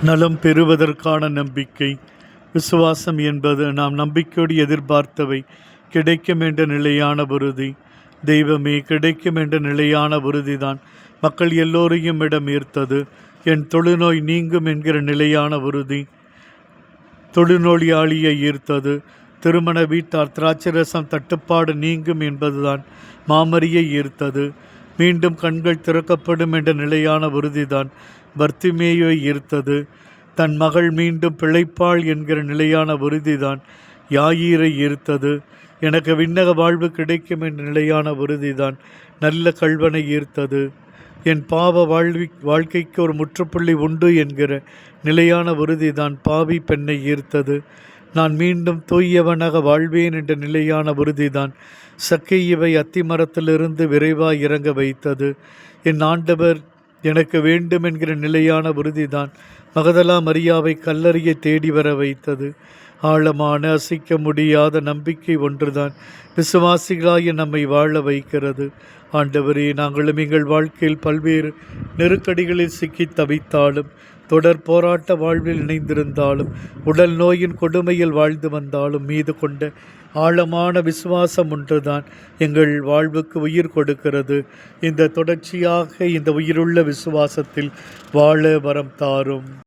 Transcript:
நலம் பெறுவதற்கான நம்பிக்கை. விசுவாசம் என்பது நாம் நம்பிக்கையோடு எதிர்பார்த்தவை கிடைக்கும் என்ற நிலையான உறுதி. தெய்வமே கிடைக்கும் என்ற நிலையான உறுதிதான் மக்கள் எல்லோரையும் இடம் ஈர்த்தது. என் தொழுநோய் நீங்கும் என்கிற நிலையான உறுதி தொழுநோயாளியை ஈர்த்தது. திருமண வீட்டார் திராட்சரசம் தட்டுப்பாடு நீங்கும் என்பதுதான் மாமரியை ஈர்த்தது. மீண்டும் கண்கள் திறக்கப்படும் என்ற நிலையான உறுதிதான் பர்த்திமேயை ஈர்த்தது. தன் மகள் மீண்டும் பிழைப்பாள் என்கிற நிலையான உறுதிதான் யாயீரை ஈர்த்தது. எனக்கு விண்ணக வாழ்வு கிடைக்கும் என்ற நிலையான உறுதிதான் நல்ல கல்வனை ஈர்த்தது. என் பாவ வாழ்க்கைக்கு ஒரு முற்றுப்புள்ளி உண்டு என்கிற நிலையான உறுதிதான் பாவி பெண்ணை ஈர்த்தது. நான் மீண்டும் தூயவனாக வாழ்வேன் என்ற நிலையான உறுதிதான் சக்கையவை அத்திமரத்திலிருந்து விரைவாய் இறங்க வைத்தது. என் ஆண்டவர் எனக்கு வேண்டும் என்கிற நிலையான உறுதிதான் மகதலா மரியாவை கல்லறையை தேடி வர வைத்தது. ஆழமான அசைக்க முடியாத நம்பிக்கை ஒன்றுதான் விசுவாசிகளாய நம்மை வாழ வைக்கிறது. ஆண்டவரே, நாங்களும் எங்கள் வாழ்க்கையில் பல்வேறு நெருக்கடிகளில் சிக்கி தவித்தாலும், தொடர் போராட்ட வாழ்வில் இணைந்திருந்தாலும், உடல் நோயின் கொடுமையில் வாழ்ந்து வந்தாலும், மீது கொண்ட ஆழமான விசுவாசம் ஒன்றுதான் எங்கள் வாழ்வுக்கு உயிர் கொடுக்கிறது. இந்த தொடர்ச்சியாக இந்த உயிருள்ள விசுவாசத்தில் வாழ வரம் தாரும்.